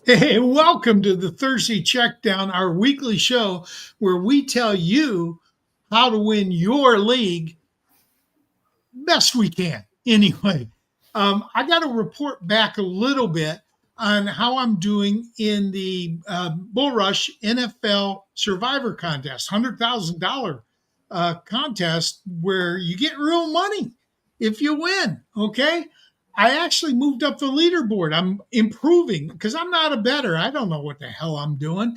Hey, welcome to the Thursday Checkdown, our weekly show where we tell you how to win your league best we can. Anyway, I got to report back a little bit on how I'm doing in the Bull Rush NFL Survivor Contest, $100,000 contest where you get real money if you win. Okay. I actually moved up the leaderboard. I'm improving because I'm not a bettor. I don't know what the hell I'm doing,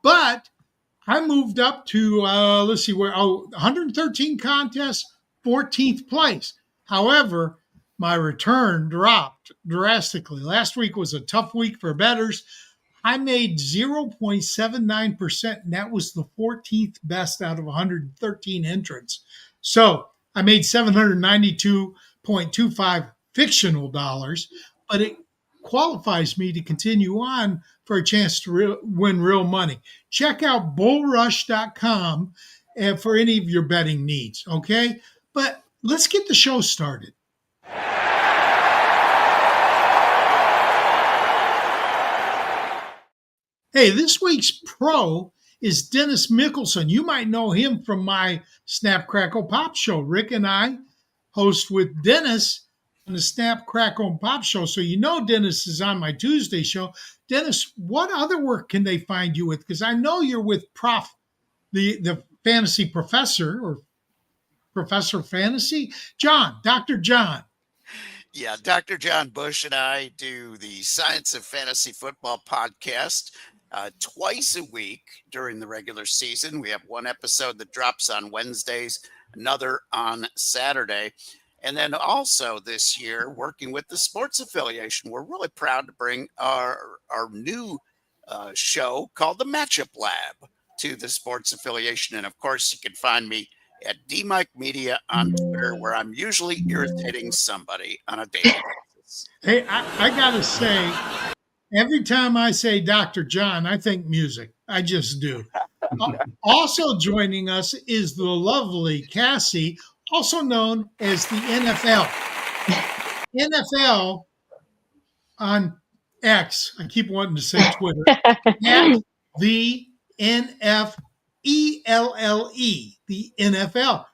but I moved up to, let's see, 113 contests, 14th place. However, my return dropped drastically. Last week was a tough week for bettors. I made 0.79%, and that was the 14th best out of 113 entrants. So I made 792.25 fictional dollars, but it qualifies me to continue on for a chance to win real money. Check out bullrush.com for any of your betting needs, okay? But let's get the show started. Hey, this week's pro is Dennis Mickelson. You might know him from my Snap Crackle Pop show. Rick and I host with Dennis on the Snap Crackle Pop show. So you know Dennis is on my Tuesday show. Dennis, what other work can they find you with? Because I know you're with the fantasy professor or Professor Fantasy, Dr. John. Yeah, Dr. John Bush and I do the Science of Fantasy Football podcast twice a week during the regular season. We have one episode that drops on Wednesdays, another on Saturday. And then also this year, working with the sports affiliation, we're really proud to bring our new show called the Matchup Lab to the sports affiliation. And of course, you can find me at DMike Media on Twitter, where I'm usually irritating somebody on a daily basis. Hey, I got to say, every time I say Dr. John, I think music. I just do. Also joining us is the lovely Cassie, also known as the NFL. NFL on X. I keep wanting to say Twitter. At the NFELLE, the NFL.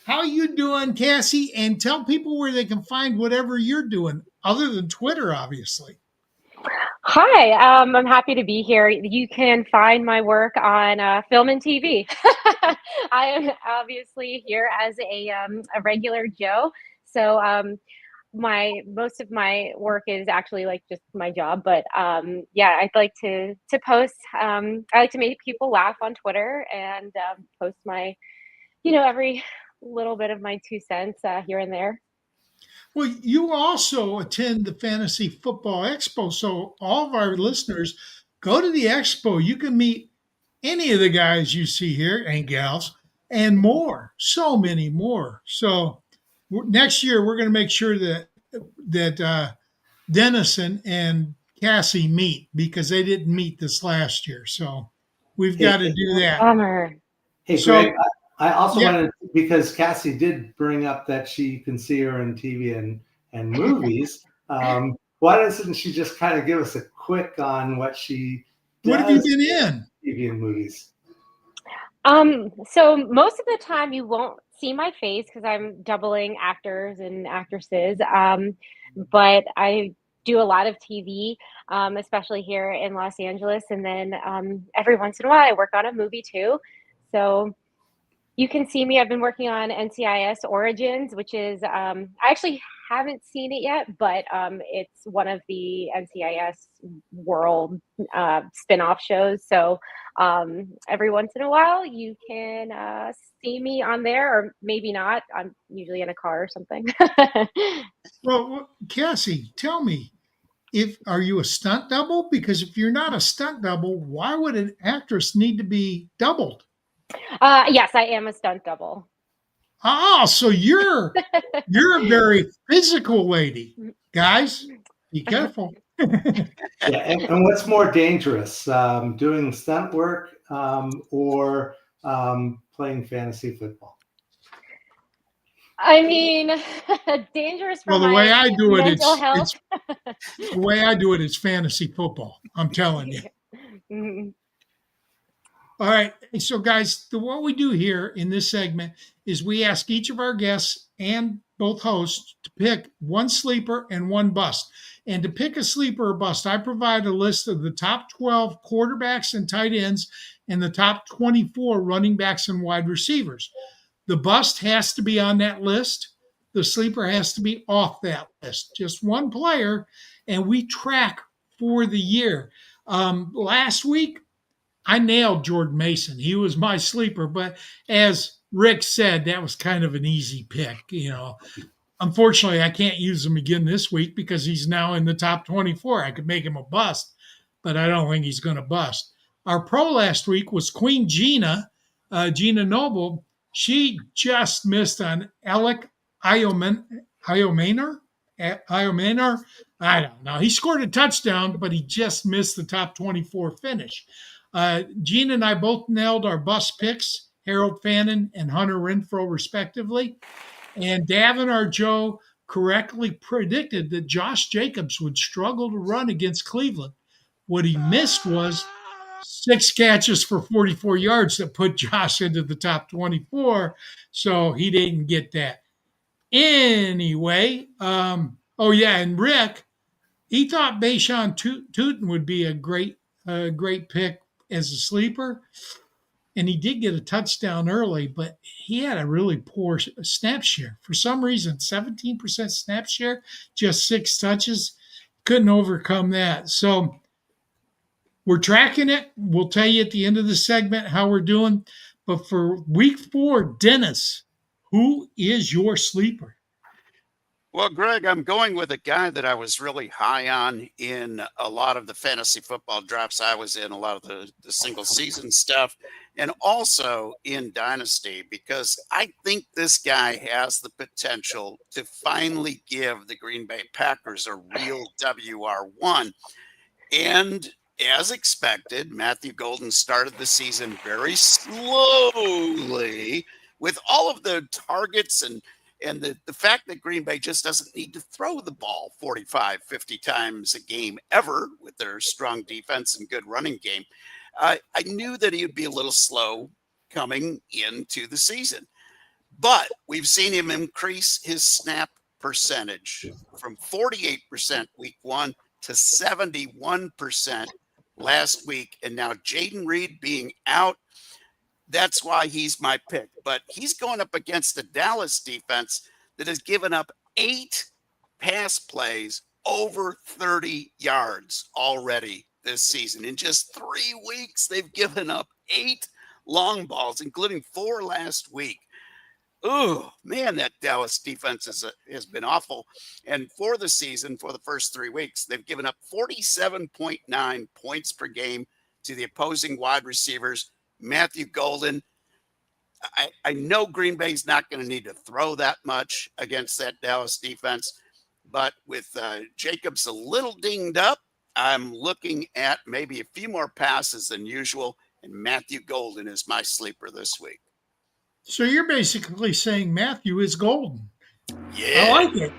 How you doing, Cassie? And tell people where they can find whatever you're doing, other than Twitter, obviously. Hi, I'm happy to be here. You can find my work on film and TV. I am obviously here as a regular Joe. So most of my work is actually like just my job, but yeah, I'd like to post. I like to make people laugh on Twitter and post my, every little bit of my 2 cents here and there. Well, you also attend the Fantasy Football Expo. So all of our listeners, go to the expo. You can meet any of the guys you see here and gals and more, so many more. So next year, we're going to make sure that Dennis and Cassie meet because they didn't meet this last year. So we've got to do that. Bummer. Hey, so, Greg, I also wanted, because Cassie did bring up that she can see her in TV and movies. Why doesn't she just kind of give us a quick on what she does? What have you been in? TV and movies. So most of the time you won't see my face because I'm doubling actors and actresses. But I do a lot of TV, especially here in Los Angeles. And then every once in a while I work on a movie too. So you can see me. I've been working on NCIS Origins, which is, I actually haven't seen it yet, but it's one of the NCIS world spin-off shows. So every once in a while you can see me on there, or maybe not. I'm usually in a car or something. Well, Cassie, tell me, are you a stunt double? Because if you're not a stunt double, why would an actress need to be doubled? Yes, I am a stunt double. Oh, so you're a very physical lady. Guys, be careful. Yeah, and what's more dangerous, doing stunt work or playing fantasy football? I mean, dangerous for Well, the way my I do it, mental health. the way I do it is fantasy football. I'm telling you. Mhm. All right. So, guys, what we do here in this segment is we ask each of our guests and both hosts to pick one sleeper and one bust. And to pick a sleeper or bust, I provide a list of the top 12 quarterbacks and tight ends and the top 24 running backs and wide receivers. The bust has to be on that list. The sleeper has to be off that list. Just one player, and we track for the year. Last week, I nailed Jordan Mason. He was my sleeper, but as Rick said, that was kind of an easy pick. Unfortunately, I can't use him again this week because he's now in the top 24. I could make him a bust, but I don't think he's going to bust. Our pro last week was Queen Gina, Gina Noble. She just missed on Alec Iomaner. I don't know. He scored a touchdown, but he just missed the top 24 finish. Gene and I both nailed our bust picks, Harold Fannin and Hunter Renfrow, respectively. And Davin, our Joe, correctly predicted that Josh Jacobs would struggle to run against Cleveland. What he missed was 6 catches for 44 yards that put Josh into the top 24. So he didn't get that. Anyway, and Rick, he thought Bashan Tootin would be a great pick as a sleeper, and he did get a touchdown early, but he had a really poor snap share. For some reason, 17% snap share, just 6 touches, couldn't overcome that. So we're tracking it. We'll tell you at the end of the segment how we're doing. But for week 4, Dennis, who is your sleeper? Well, Greg, I'm going with a guy that I was really high on in a lot of the fantasy football drafts I was in, a lot of the single season stuff, and also in Dynasty, because I think this guy has the potential to finally give the Green Bay Packers a real WR1. And as expected, Matthew Golden started the season very slowly with all of the targets and the fact that Green Bay just doesn't need to throw the ball 45, 50 times a game ever with their strong defense and good running game. I knew that he would be a little slow coming into the season, but we've seen him increase his snap percentage from 48% week 1 to 71% last week. And now Jaden Reed being out, that's why he's my pick. But he's going up against the Dallas defense that has given up 8 pass plays over 30 yards already this season. In just 3 weeks, they've given up 8 long balls, including 4 last week. Oh, man, that Dallas defense has been awful. And for the season, for the first 3 weeks, they've given up 47.9 points per game to the opposing wide receivers. Matthew Golden, I know Green Bay's not going to need to throw that much against that Dallas defense, but with Jacobs a little dinged up, I'm looking at maybe a few more passes than usual, and Matthew Golden is my sleeper this week. So you're basically saying Matthew is golden. Yeah. I like it.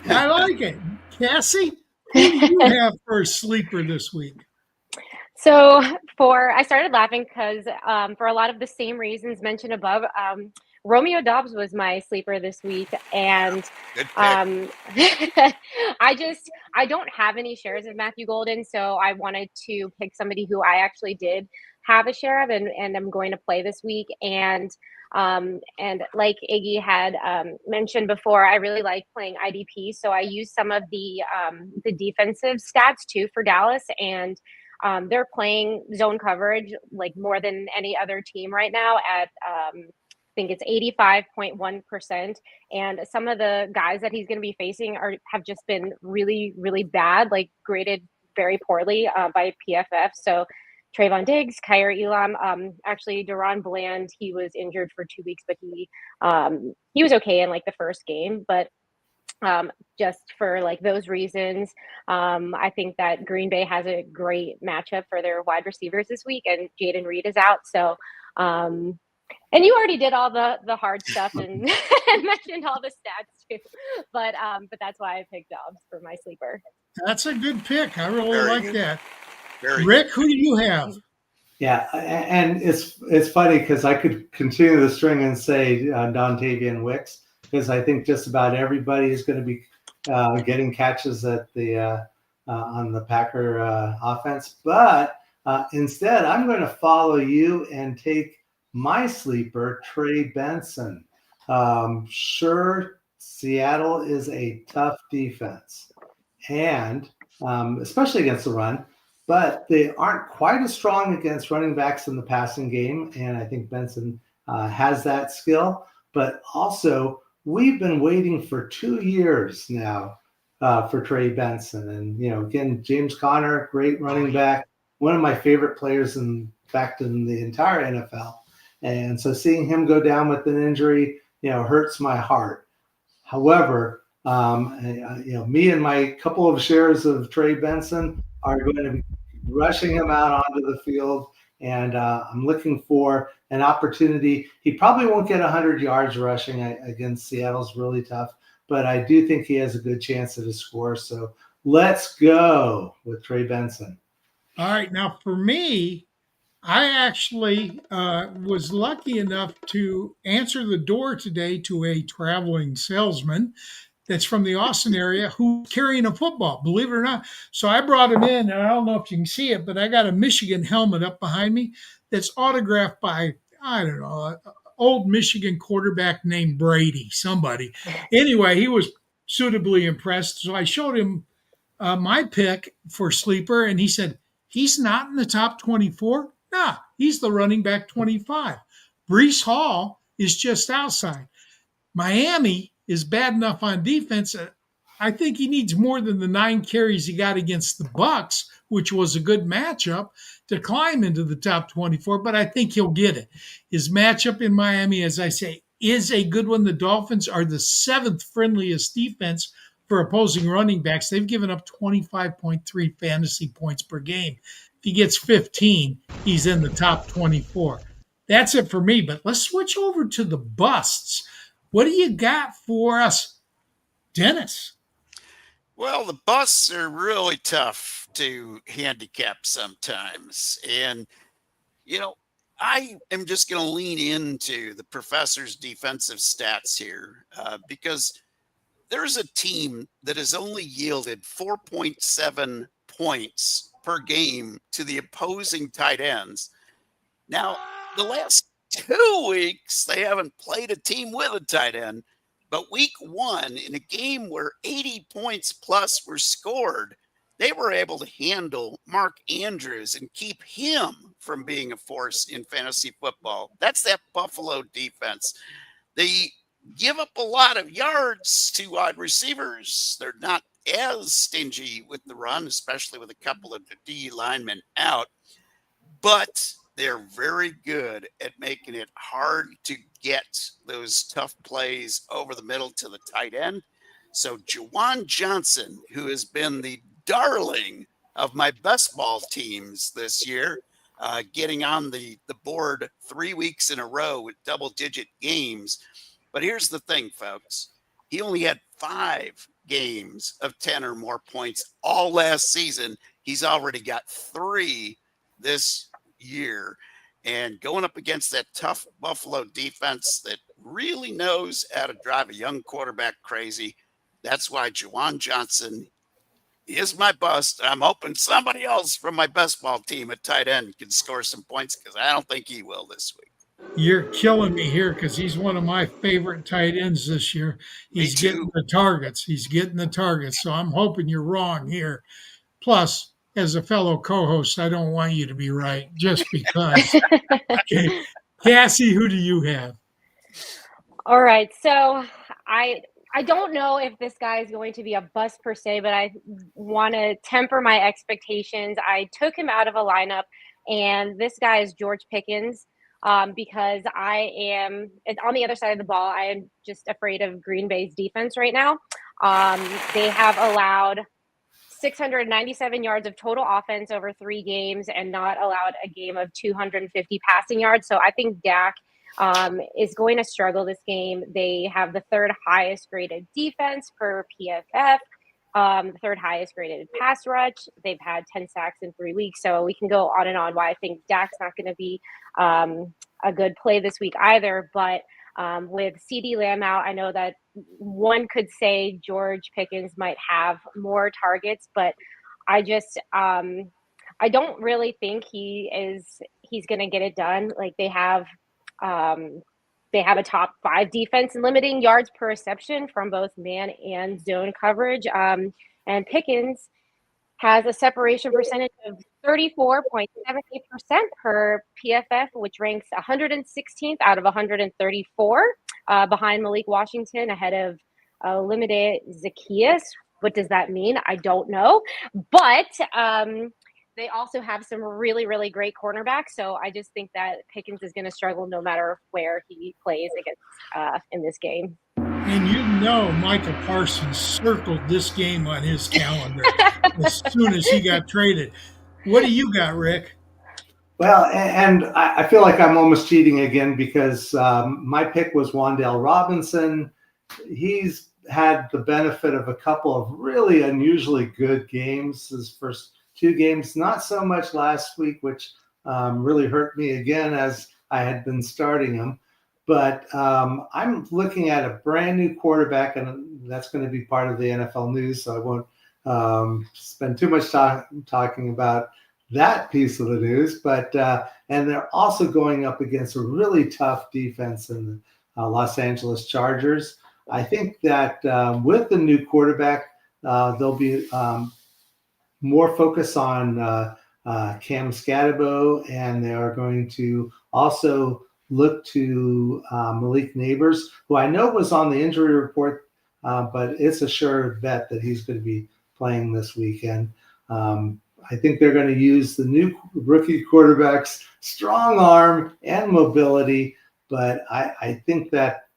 I like it. Cassie, who do you have for a sleeper this week? So I started laughing because for a lot of the same reasons mentioned above, Romeo Doubs was my sleeper this week, and Good pick. I don't have any shares of Matthew Golden, so I wanted to pick somebody who I actually did have a share of, and I'm going to play this week. And like Iggy had mentioned before, I really like playing IDP, so I used some of the defensive stats too for Dallas, and they're playing zone coverage like more than any other team right now at I think it's 85.1%. And some of the guys that he's going to be facing have just been really, really bad, like graded very poorly by PFF. So Trayvon Diggs, Kyer Elam, actually Deron Bland, he was injured for 2 weeks, but he was okay in like the first game. But just for like those reasons, I think that Green Bay has a great matchup for their wide receivers this week, and Jaden Reed is out. So And you already did all the hard stuff and, and mentioned all the stats too. But that's why I picked Dobbs for my sleeper. That's a good pick. I really Very like good. that. Very Rick, good. who do you have? Yeah, and it's funny because I could continue the string and say Dontavian Wicks, because I think just about everybody is going to be getting catches at the on the Packer offense. But instead, I'm going to follow you and take my sleeper, Trey Benson. Sure, Seattle is a tough defense, and especially against the run. But they aren't quite as strong against running backs in the passing game, and I think Benson has that skill. But also, we've been waiting for 2 years now for Trey Benson, and again, James Conner, great running back, one of my favorite players, in fact, in the entire NFL. And so, seeing him go down with an injury, hurts my heart. However, me and my couple of shares of Trey Benson are going to be rushing him out onto the field, and I'm looking for an opportunity. He probably won't get 100 yards rushing against Seattle's really tough, but I do think he has a good chance at a score. So let's go with Trey Benson. All right. Now, for me, I actually was lucky enough to answer the door today to a traveling salesman that's from the Austin area who's carrying a football, believe it or not. So I brought him in, and I don't know if you can see it, but I got a Michigan helmet up behind me that's autographed by, I don't know, an old Michigan quarterback named Brady, somebody. Anyway, he was suitably impressed. So I showed him my pick for sleeper, and he said, he's not in the top 24? Nah, he's the running back 25. Brees Hall is just outside. Miami is bad enough on defense. I think he needs more than the 9 carries he got against the Bucs, which was a good matchup, to climb into the top 24, but I think he'll get it. His matchup in Miami, as I say, is a good one. The Dolphins are the 7th friendliest defense for opposing running backs. They've given up 25.3 fantasy points per game. If he gets 15, he's in the top 24. That's it for me, but let's switch over to the busts. What do you got for us, Dennis? Well, the busts are really tough to handicap sometimes. And, I am just going to lean into the professor's defensive stats here because there's a team that has only yielded 4.7 points per game to the opposing tight ends. Now, the last 2 weeks, they haven't played a team with a tight end, but week 1, in a game where 80 points plus were scored, they were able to handle Mark Andrews and keep him from being a force in fantasy football. That's that Buffalo defense. They give up a lot of yards to wide receivers. They're not as stingy with the run, especially with a couple of the D linemen out, but they're very good at making it hard to get those tough plays over the middle to the tight end. So Juwan Johnson, who has been the darling of my best ball teams this year, getting on the board 3 weeks in a row with double-digit games. But here's the thing, folks. He only had 5 games of 10 or more points all last season. He's already got 3 this year. And going up against that tough Buffalo defense that really knows how to drive a young quarterback crazy, that's why Juwan Johnson is my bust. I'm hoping somebody else from my best ball team at tight end can score some points because I don't think he will this week. You're killing me here because he's one of my favorite tight ends this year. He's getting the targets. So I'm hoping you're wrong here. Plus, as a fellow co-host, I don't want you to be right just because. Okay. Cassie, who do you have? All right. So I don't know if this guy is going to be a bust per se, but I want to temper my expectations. I took him out of a lineup, and this guy is George Pickens. Because I am on the other side of the ball. I am just afraid of Green Bay's defense right now. They have allowed 697 yards of total offense over 3 games and not allowed a game of 250 passing yards. So I think Dak is going to struggle this game. They have the third highest graded defense per PFF, the third highest graded pass rush. They've had 10 sacks in 3 weeks. So we can go on and on why I think Dak's not going to be a good play this week either. But with CD Lamb out, I know that one could say George Pickens might have more targets, but I just I don't really think he's going to get it done. Like they have a top 5 defense in limiting yards per reception from both man and zone coverage. And Pickens has a separation percentage of 34.78% per PFF, which ranks 116th out of 134, behind Malik Washington, ahead of limited Zacchaeus. What does that mean? I don't know. But they also have some really, really great cornerbacks. So I just think that Pickens is going to struggle no matter where he plays against in this game. And you know Michael Parsons circled this game on his calendar as soon as he got traded. What do you got, Rick? Well, and I feel like I'm almost cheating again because my pick was Wan'Dale Robinson. He's had the benefit of a couple of really unusually good games. His first 2 games, not so much last week, which really hurt me again as I had been starting him. But I'm looking at a brand new quarterback, and that's going to be part of the NFL news, so I won't spend too much time talking about that piece of the news. But and they're also going up against a really tough defense in the Los Angeles Chargers. I think that with the new quarterback, there'll be more focus on Cam Scatterbo, and they are going to also look to Malik Neighbors, who I know was on the injury report, but it's a sure bet that he's going to be playing this weekend. I think they're going to use the new rookie quarterback's strong arm and mobility, but I think that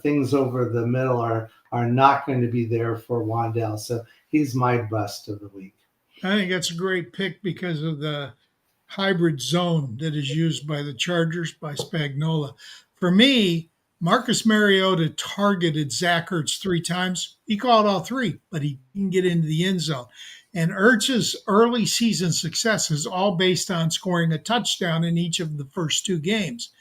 things over the middle are not going to be there for Wan'Dale. So he's my bust of the week. I think that's a great pick because of the hybrid zone that is used by the Chargers, by Spagnuolo. For me, Marcus Mariota targeted Zach Ertz 3 times. He caught all 3, but he didn't get into the end zone. And Ertz's early season success is all based on scoring a touchdown in each of the first 2 games.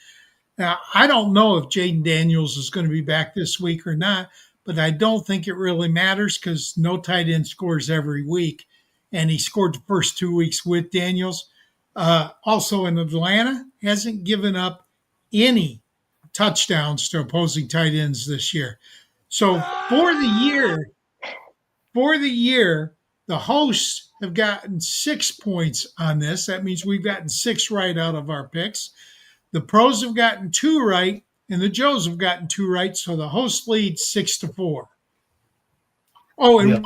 Now, I don't know if Jaden Daniels is going to be back this week or not, but I don't think it really matters because no tight end scores every week. And he scored the first 2 weeks with Daniels. Also in Atlanta, hasn't given up any touchdowns to opposing tight ends this year. So for the year, the hosts have gotten 6 points on this. That means we've gotten 6 right out of our picks. The pros have gotten 2 right, and the Joes have gotten 2 right. So the host leads 6-4. Oh, and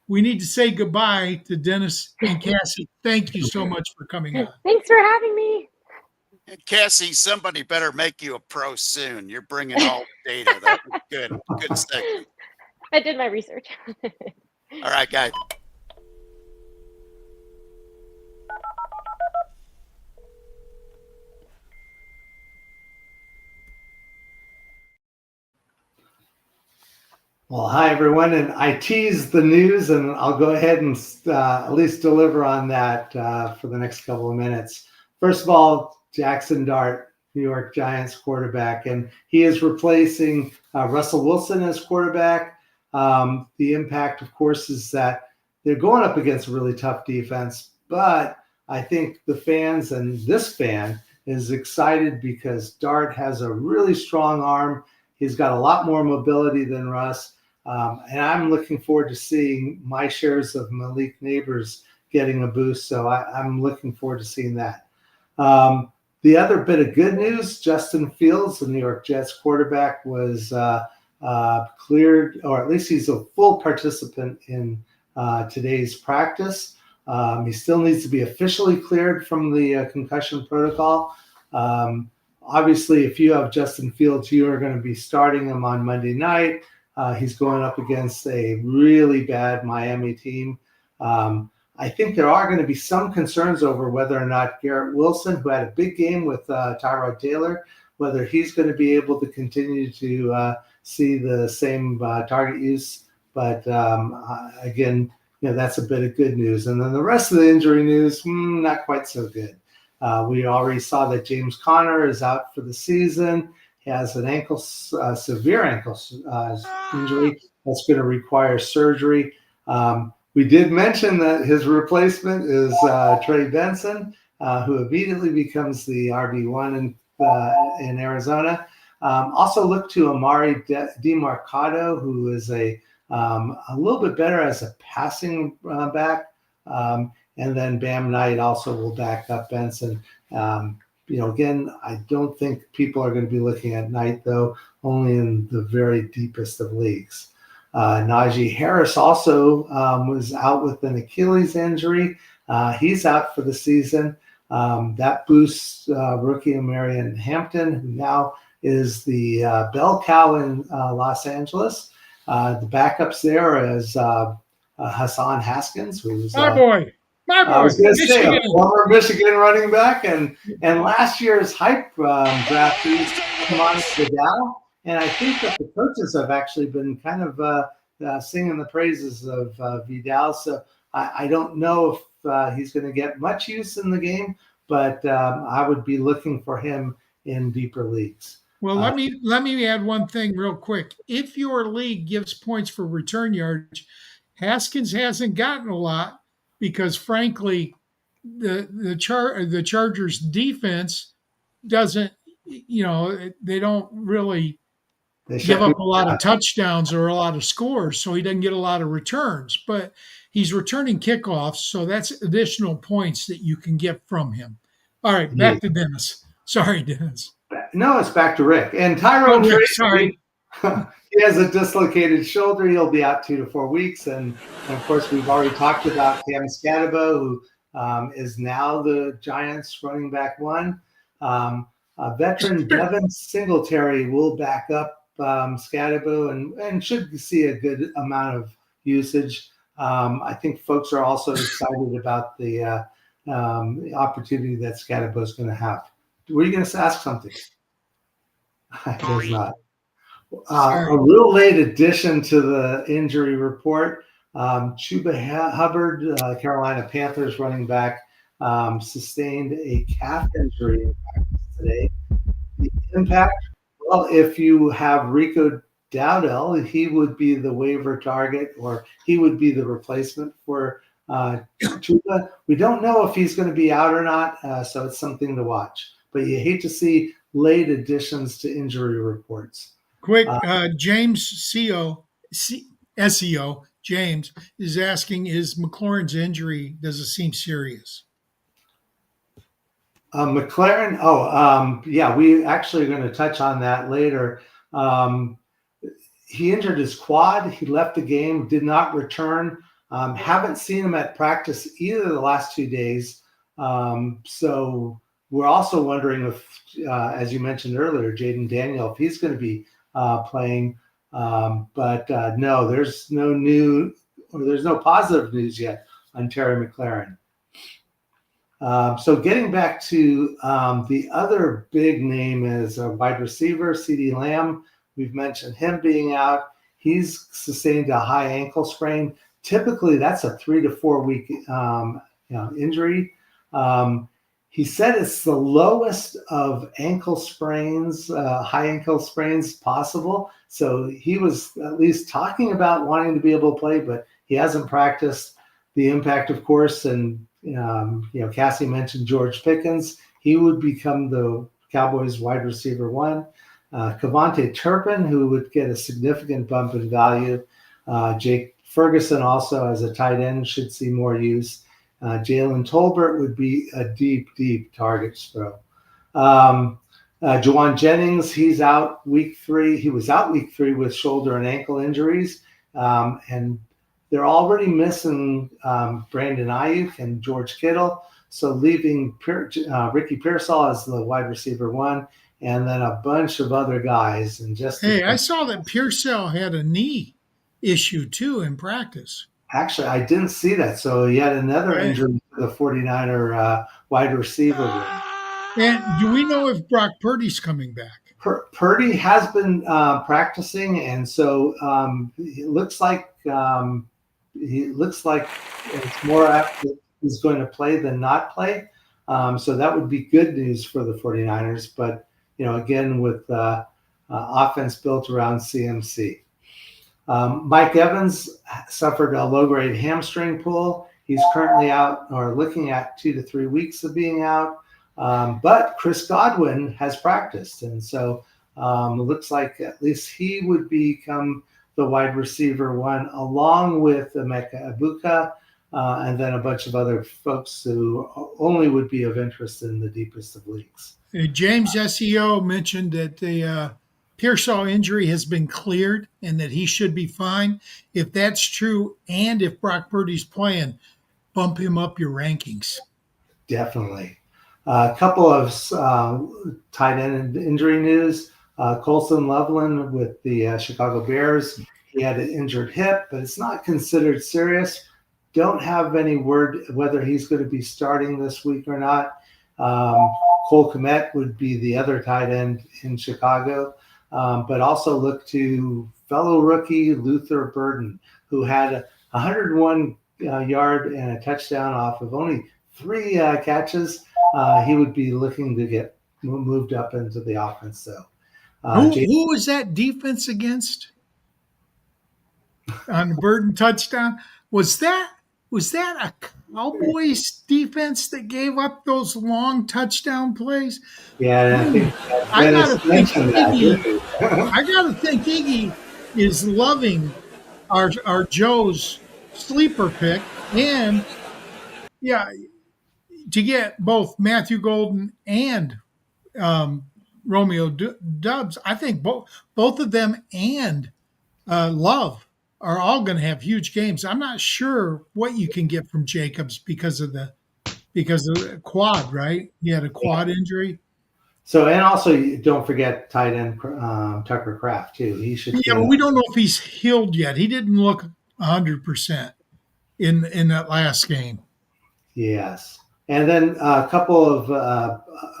we need to say goodbye to Dennis and Cassie. Thank you so much for coming on. Thanks for having me. And Cassie, somebody better make you a pro soon. You're bringing all the data. That was good. Good segment. I did my research. All right, guys. Well, hi, everyone. And I teased the news, and I'll go ahead and at least deliver on that for the next couple of minutes. First of all, Jackson Dart, New York Giants quarterback, and he is replacing Russell Wilson as quarterback. The impact, of course, is that they're going up against a really tough defense, but I think the fans and this fan is excited because Dart has a really strong arm. He's got a lot more mobility than Russ. And I'm looking forward to seeing my shares of Malik Neighbors getting a boost. So I'm looking forward to seeing that. The other bit of good news, Justin Fields, the New York Jets quarterback, was cleared, or at least he's a full participant in today's practice. He still needs to be officially cleared from the concussion protocol. Obviously, if you have Justin Fields, you are going to be starting him on Monday night. He's going up against a really bad Miami team. I think there are going to be some concerns over whether or not Garrett Wilson, who had a big game with Tyrod Taylor, whether he's going to be able to continue to see the same target use. But again, that's a bit of good news. And then the rest of the injury news, not quite so good. We already saw that James Conner is out for the season. He has an severe ankle injury that's going to require surgery. We did mention that his replacement is Trey Benson, who immediately becomes the RB1 in Arizona. Also look to Amari DeMarcado, who is a little bit better as a passing back. And then Bam Knight also will back up Benson. Again, I don't think people are going to be looking at Knight, though, only in the very deepest of leagues. Najee Harris also was out with an Achilles injury. He's out for the season. That boosts rookie Marion Hampton, who now is the bell cow in Los Angeles. The backups there is Hassan Haskins, who's My boy. I was going to say a former Michigan running back and last year's hype draftee, Kamani Vidal. And I think that the coaches have actually been kind of singing the praises of Vidal. So I don't know if he's going to get much use in the game, but I would be looking for him in deeper leagues. Well, let me add one thing real quick. If your league gives points for return yards, Haskins hasn't gotten a lot because, frankly, the Chargers defense doesn't, they don't really give up a lot of touchdowns or a lot of scores, so he doesn't get a lot of returns. But he's returning kickoffs, so that's additional points that you can get from him. All right, back to Dennis. Sorry, Dennis. No, it's back to Rick. And Tyrone Tracy, he has a dislocated shoulder. He'll be out 2 to 4 weeks. And of course, we've already talked about Cam Scatabo, who is now the Giants running back one. Veteran Devin Singletary will back up Scatabo and should see a good amount of usage. I think folks are also excited about the opportunity that Scatabo is going to have. Were you going to ask something? I guess not. A real late addition to the injury report. Chuba Hubbard, Carolina Panthers running back, sustained a calf injury in practice today. The impact, well, if you have Rico Dowdell, he would be the waiver target, or he would be the replacement for Chuba. We don't know if he's going to be out or not, so it's something to watch. But you hate to see late additions to injury reports. Quick, James SEO, James, is asking, is McLaurin's injury, does it seem serious? McLaurin, yeah, we actually are going to touch on that later. He injured his quad. He left the game, did not return. Haven't seen him at practice either the last 2 days. So we're also wondering if, as you mentioned earlier, Jaden Daniel, if he's going to be playing. But no, there's no positive news yet on Terry McLaurin. So getting back to the other big name is a wide receiver, CeeDee Lamb. We've mentioned him being out. He's sustained a high ankle sprain. Typically, that's a 3 to 4 week injury. He said it's the lowest of ankle sprains, high ankle sprains possible. So he was at least talking about wanting to be able to play, but he hasn't practiced. The impact, of course, and Cassie mentioned George Pickens. He would become the Cowboys wide receiver one. Kevontae Turpin, who would get a significant bump in value. Jake Ferguson also as a tight end should see more use. Jalen Tolbert would be a deep target throw. Juwan Jennings, he's out week 3. He was out week 3 with shoulder and ankle injuries. And they're already missing Brandon Ayuk and George Kittle. So leaving Ricky Pearsall as the wide receiver one, and then a bunch of other guys. And just I saw that Pearsall had a knee issue too in practice. Actually, I didn't see that. So yet another Right. injury for the 49er wide receiver room. And do we know if Brock Purdy's coming back? Purdy has been practicing, and so it looks like it's more apt that he's going to play than not play. So that would be good news for the 49ers. But again, with offense built around CMC. Mike Evans suffered a low-grade hamstring pull. He's currently out, or looking at 2 to 3 weeks of being out. But Chris Godwin has practiced, and so it looks like at least he would become the wide receiver one, along with Emeka Egbuka, and then a bunch of other folks who only would be of interest in the deepest of leagues. James SEO mentioned that the Pearsall injury has been cleared and that he should be fine. If that's true, and if Brock Purdy's playing, bump him up your rankings. Definitely. A couple of tight end injury news. Colson Loveland with the Chicago Bears. He had an injured hip, but it's not considered serious. Don't have any word whether he's going to be starting this week or not. Cole Kmet would be the other tight end in Chicago. But also look to fellow rookie Luther Burden, who had a 101 yard and a touchdown off of only 3 catches. He would be looking to get moved up into the offense, though. Who was that defense against on the Burden touchdown? Was that a Cowboys defense that gave up those long touchdown plays? Yeah, I gotta think Iggy is loving our Joe's sleeper pick, and to get both Matthew Golden and Romeo Dubs. I think both of them and Love are all going to have huge games. I'm not sure what you can get from Jacobs because of the quad, right? He had a quad injury. So, and also don't forget tight end Tucker Kraft too. He should. Yeah, but we don't know if he's healed yet. He didn't look 100% in that last game. Yes. And then a couple of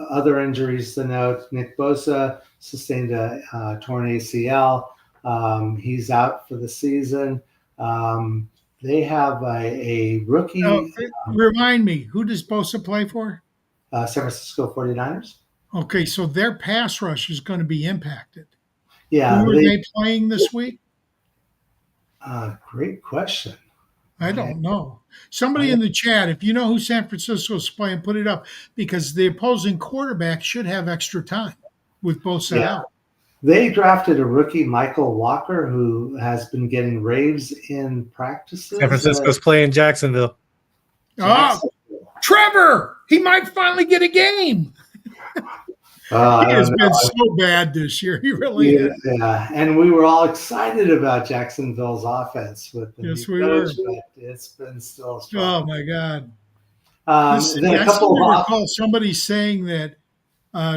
other injuries to note. Nick Bosa sustained a torn ACL. He's out for the season. They have a rookie. Remind me, who does Bosa play for? San Francisco 49ers. Okay, so their pass rush is going to be impacted. Yeah. Who are they playing this week? Great question. I don't know. Somebody in the chat, if you know who San Francisco is playing, put it up, because the opposing quarterback should have extra time with Bosa out. They drafted a rookie, Michael Walker, who has been getting raves in practices. San Francisco's playing Jacksonville. Oh, Trevor! He might finally get a game. He has been so bad this year. He really is. Yeah, and we were all excited about Jacksonville's offense with the new coach, but it's been still strong. Oh my God! I recall somebody saying that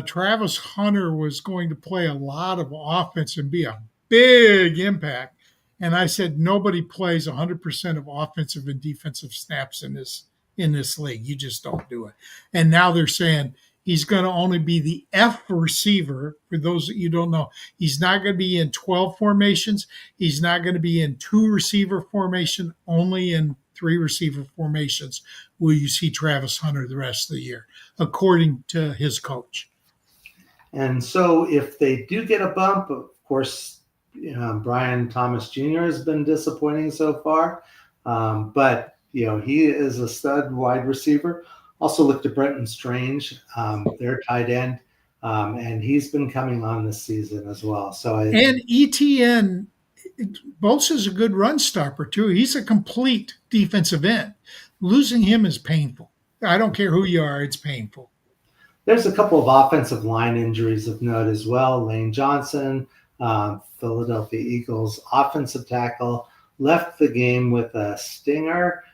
Travis Hunter was going to play a lot of offense and be a big impact, and I said nobody plays 100% of offensive and defensive snaps in this league. You just don't do it. And now they're saying he's going to only be the F receiver. For those that you don't know, he's not going to be in 12 formations. He's not going to be in 2 receiver formation, only in 3 receiver formations will you see Travis Hunter the rest of the year, according to his coach. And so if they do get a bump, of course, Brian Thomas Jr. has been disappointing so far. But, he is a stud wide receiver. Also looked at Brenton Strange, their tight end, and he's been coming on this season as well. And ETN, Bosa's a good run stopper too. He's a complete defensive end. Losing him is painful. I don't care who you are; it's painful. There's a couple of offensive line injuries of note as well. Lane Johnson, Philadelphia Eagles offensive tackle, left the game with a stinger.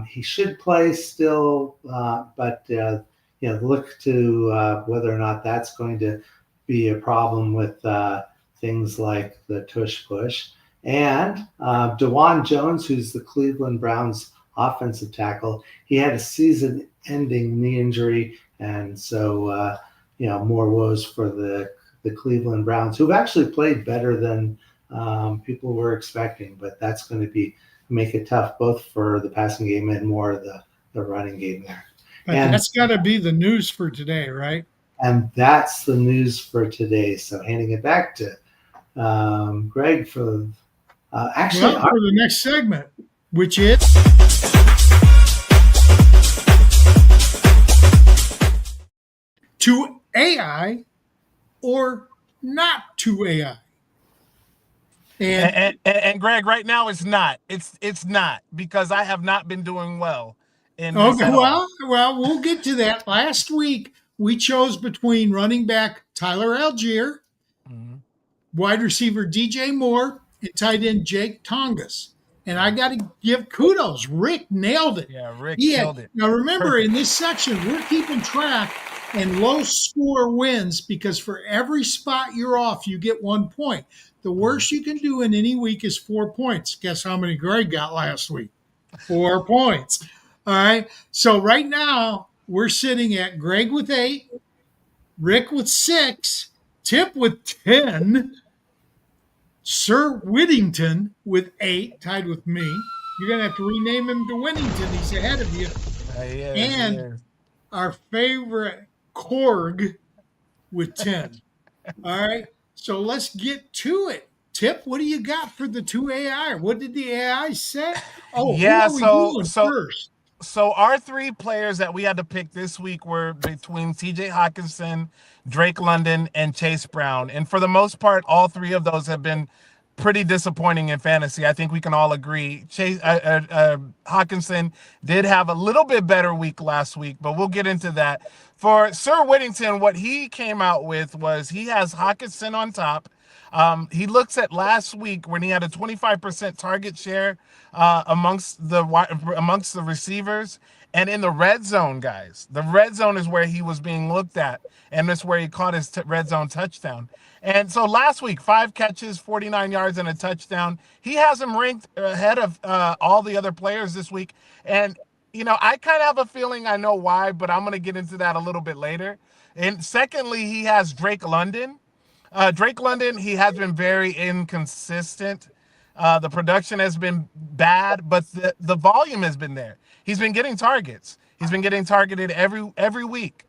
He should play still, but look to whether or not that's going to be a problem with things like the tush push. And DeJuan Jones, who's the Cleveland Browns offensive tackle, he had a season-ending knee injury, and so more woes for the Cleveland Browns, who've actually played better than people were expecting. But that's going to make it tough both for the passing game and more of the running game there. And that's got to be the news for today, right? And that's the news for today. So handing it back to Greg for for the next segment, which is to AI or not to AI. And Greg, right now it's not. It's not, because I have not been doing well. Okay, well, we'll get to that. Last week we chose between running back Tyler Algier, wide receiver DJ Moore, and tight end Jake Tongas. And I got to give kudos. Rick nailed it. Yeah, Rick killed it. Now remember, in this section, we're keeping track, and low score wins, because for every spot you're off, you get 1 point. The worst you can do in any week is 4 points. Guess how many Greg got last week? 4 points. All right. So right now we're sitting at Greg with 8, Rick with 6, Tipp with 10, Sir Whittington with 8, tied with me. You're going to have to rename him to Whittington. He's ahead of you. And our favorite Korg with 10. All right. So let's get to it. Tipp, what do you got for the 2 AI? What did the AI say? Oh, yeah. First? So our 3 players that we had to pick this week were between TJ Hawkinson, Drake London, and Chase Brown. And for the most part, all 3 of those have been pretty disappointing in fantasy. I think we can all agree. Hawkinson did have a little bit better week last week, but we'll get into that. For Sir Whittington, what he came out with was he has Hawkinson on top. He looks at last week when he had a 25% target share amongst the receivers, and in the red zone, guys. The red zone is where he was being looked at, and that's where he caught his red zone touchdown. And so last week, 5 catches, 49 yards, and a touchdown. He has him ranked ahead of all the other players this week. And, I kind of have a feeling I know why, but I'm going to get into that a little bit later. And secondly, he has Drake London. Drake London, he has been very inconsistent. The production has been bad, but the volume has been there. He's been getting targets. He's been getting targeted every week.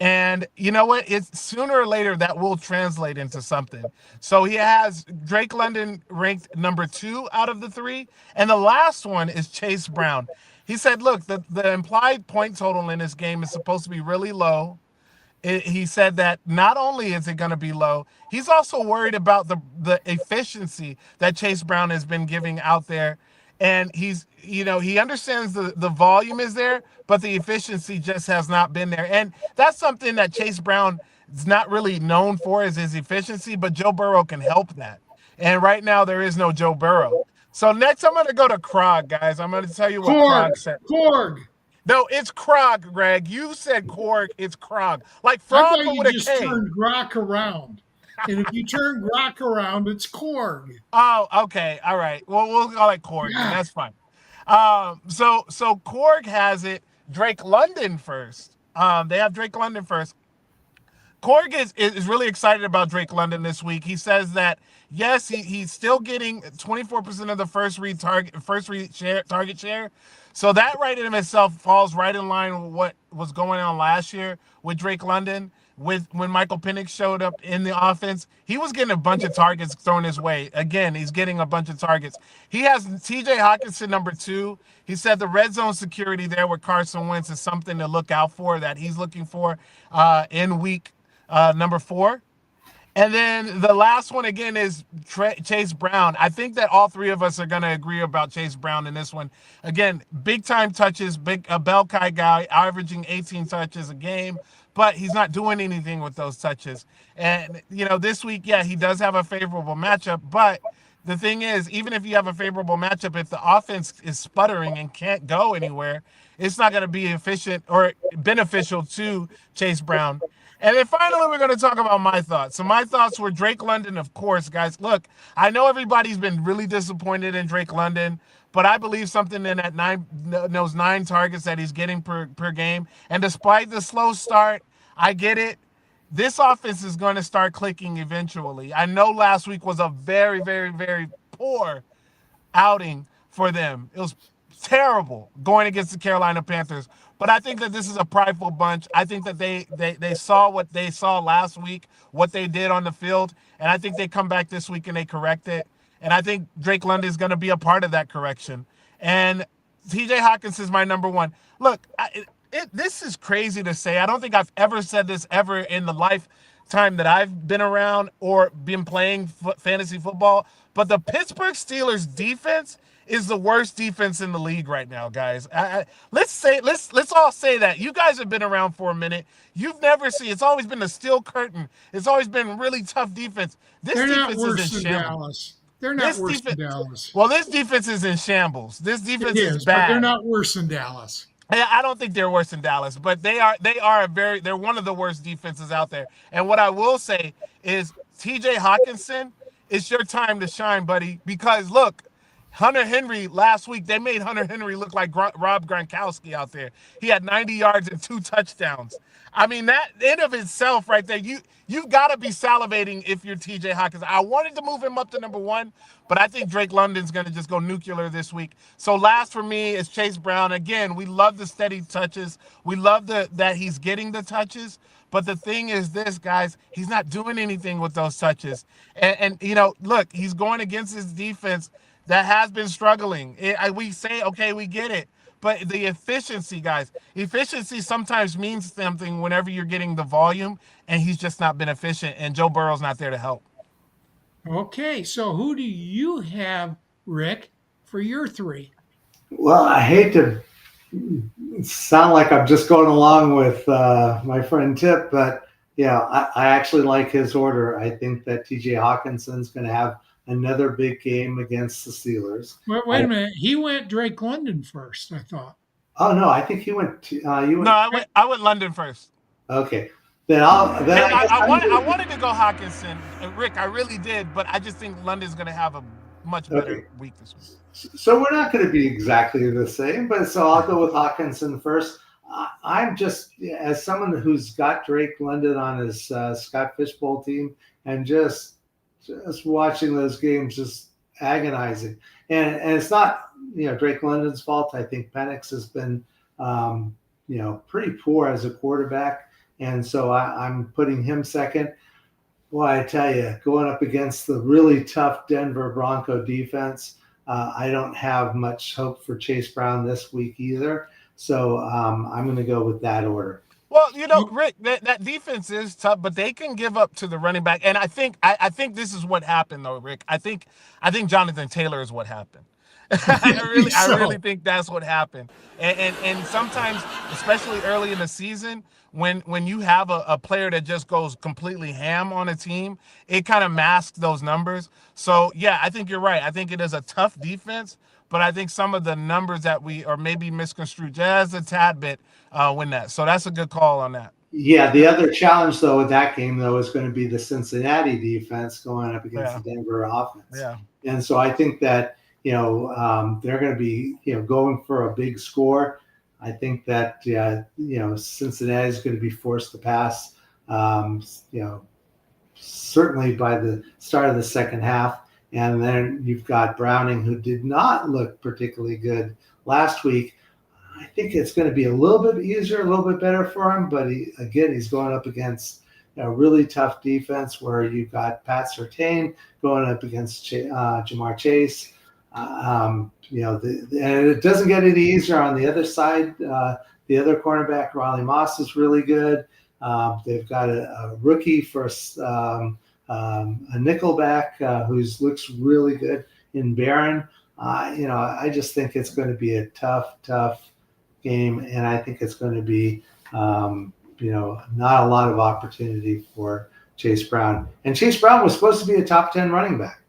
And you know what? It's sooner or later that will translate into something. So he has Drake London ranked number 2 out of the 3. And the last one is Chase Brown. He said, look, the implied point total in this game is supposed to be really low. He said that not only is it going to be low, he's also worried about the efficiency that Chase Brown has been giving out there. And he understands the volume is there, but the efficiency just has not been there. And that's something that Chase Brown is not really known for, is his efficiency, but Joe Burrow can help that. And right now there is no Joe Burrow. So next I'm going to go to Krog, guys. I'm going to tell you what Krog said. Korg. No, it's Krog, Greg. You said Korg. It's Krog. Like frog, but with a K. just turned Grok around. And if you turn Grok around, it's Korg. Oh, okay. All right. Well, we'll call it Korg. Yeah. That's fine. So Korg has it. Drake London first. They have Drake London first. Korg is really excited about Drake London this week. He says that, yes, he's still getting 24% of the first read target share. So that right in itself falls right in line with what was going on last year with Drake London. When Michael Penix showed up in the offense, he was getting a bunch of targets thrown his way. Again, he's getting a bunch of targets. He has TJ Hawkinson number 2. He said the red zone security there with Carson Wentz is something to look out for, that he's looking for in week number 4. And then the last one, again, is Chase Brown. I think that all 3 of us are going to agree about Chase Brown in this one. Again, big-time touches, a Bell-Kai guy, averaging 18 touches a game, but he's not doing anything with those touches. And, this week, yeah, he does have a favorable matchup, but the thing is, even if you have a favorable matchup, if the offense is sputtering and can't go anywhere, it's not going to be efficient or beneficial to Chase Brown. And then finally, we're going to talk about my thoughts. So my thoughts were Drake London, of course, guys. Look, I know everybody's been really disappointed in Drake London, but I believe something in those 9 targets that he's getting per game. And despite the slow start, I get it. This offense is going to start clicking eventually. I know last week was a very, very, very poor outing for them. It was terrible going against the Carolina Panthers. But I think that this is a prideful bunch. I think that they saw what they saw last week, what they did on the field, and I think they come back this week and they correct it. And I think Drake London is going to be a part of that correction. And TJ Hawkins is my number one. Look, this is crazy to say. I don't think I've ever said this ever in the lifetime that I've been around or been playing fantasy football. But the Pittsburgh Steelers defense is the worst defense in the league right now, guys. Let's all say that. You guys have been around for a minute. You've never seen. It's always been a steel curtain. It's always been really tough defense. They're not worse than Dallas. They're not worse than Dallas. Well, this defense is in shambles. This defense is bad. But they're not worse than Dallas. I don't think they're worse than Dallas, but they're one of the worst defenses out there. And what I will say is TJ Hawkinson, it's your time to shine, buddy, because look, Hunter Henry last week, they made Hunter Henry look like Rob Gronkowski out there. He had 90 yards and 2 touchdowns. I mean, that in of itself right there, you've got to be salivating if you're TJ Hawkins. I wanted to move him up to number 1, but I think Drake London's going to just go nuclear this week. So last for me is Chase Brown. Again, we love the steady touches. We love that he's getting the touches. But the thing is this, guys, he's not doing anything with those touches. And look, he's going against his defense that has been struggling. We say, okay, we get it. But the efficiency, guys, efficiency sometimes means something whenever you're getting the volume, and he's just not been efficient, and Joe Burrow's not there to help. Okay, so who do you have, Rick, for your 3? Well, I hate to sound like I'm just going along with my friend Tipp, but yeah, I actually like his order. I think that TJ Hawkinson's going to have another big game against the Steelers. Wait a minute. He went Drake London first, I thought. Oh no, I think you went. I went London first. Okay, then I wanted to go Hawkinson, Rick. I really did, but I just think London's going to have a much better week this week. So we're not going to be exactly the same, but so I'll go with Hawkinson first. I'm just, as someone who's got Drake London on his Scott Fishbowl team, and just watching those games, just agonizing. And it's not, Drake London's fault. I think Penix has been, pretty poor as a quarterback. And so I'm putting him second. Boy, I tell you, going up against the really tough Denver Bronco defense, I don't have much hope for Chase Brown this week either. So I'm going to go with that order. Well, Rick, that defense is tough, but they can give up to the running back. And I think this is what happened, though, Rick. I think Jonathan Taylor is what happened. I really think that's what happened. And sometimes, especially early in the season, when you have a player that just goes completely ham on a team, it kind of masks those numbers. So, yeah, I think you're right. I think it is a tough defense, but I think some of the numbers that we are maybe misconstrued just a tad bit win that. So that's a good call on that. Yeah, the other challenge, though, with that game, though, is going to be the Cincinnati defense going up against the Denver offense. Yeah. And so I think that, they're going to be, going for a big score. I think that, Cincinnati is going to be forced to pass, certainly by the start of the second half. And then you've got Browning, who did not look particularly good last week. I think it's going to be a little bit easier, a little bit better for him. But he's going up against a really tough defense where you've got Pat Surtain going up against Jamar Chase. And it doesn't get any easier on the other side. The other cornerback, Riley Moss, is really good. They've got a rookie for a nickelback who looks really good in Barron. I just think it's going to be a tough game, and I think it's going to be, not a lot of opportunity for Chase Brown. And Chase Brown was supposed to be a top 10 running back.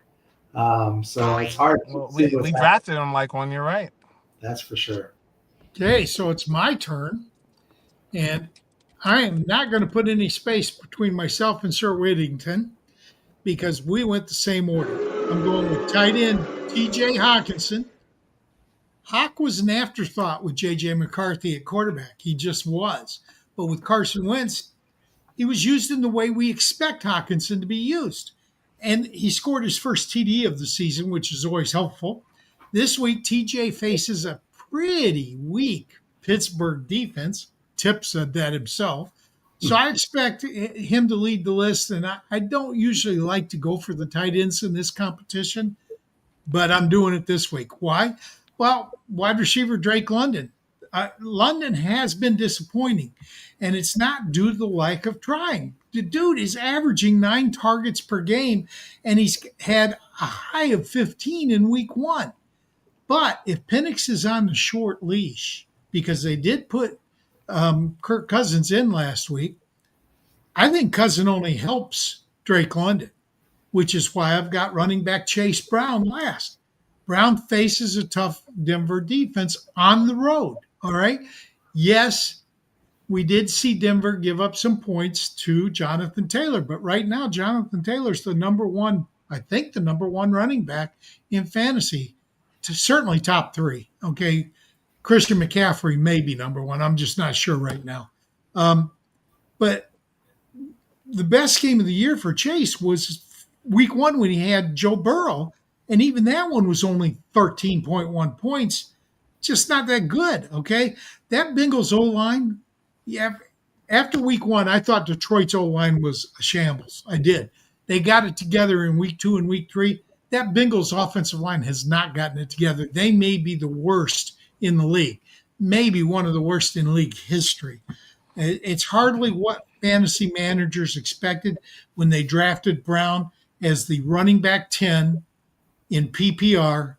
So it's hard. We drafted him like one. You're right. That's for sure. Okay, so it's my turn, and I am not going to put any space between myself and Sir Whittington because we went the same order. I'm going with tight end T.J. Hawkinson. Hawk was an afterthought with J.J. McCarthy at quarterback. He just was. But with Carson Wentz, he was used in the way we expect Hawkinson to be used. And he scored his first TD of the season, which is always helpful. This week, TJ faces a pretty weak Pittsburgh defense. Tipp said that himself. So I expect him to lead the list. And I don't usually like to go for the tight ends in this competition, but I'm doing it this week. Why? Well, wide receiver Drake London. London has been disappointing, and it's not due to the lack of trying. The dude is averaging 9 targets per game, and he's had a high of 15 in week 1. But if Penix is on the short leash, because they did put Kirk Cousins in last week, I think Cousin only helps Drake London, which is why I've got running back Chase Brown last. Brown faces a tough Denver defense on the road. All right. Yes, we did see Denver give up some points to Jonathan Taylor, but right now, Jonathan Taylor's the number one running back in fantasy, certainly top 3. Okay. Christian McCaffrey may be number 1. I'm just not sure right now. But the best game of the year for Chase was week 1 when he had Joe Burrow, and even that one was only 13.1 points. Just not that good, okay? That Bengals O-line, yeah, after week 1, I thought Detroit's O-line was a shambles. I did. They got it together in week 2 and week 3. That Bengals offensive line has not gotten it together. They may be the worst in the league, maybe one of the worst in league history. It's hardly what fantasy managers expected when they drafted Brown as the running back 10 in PPR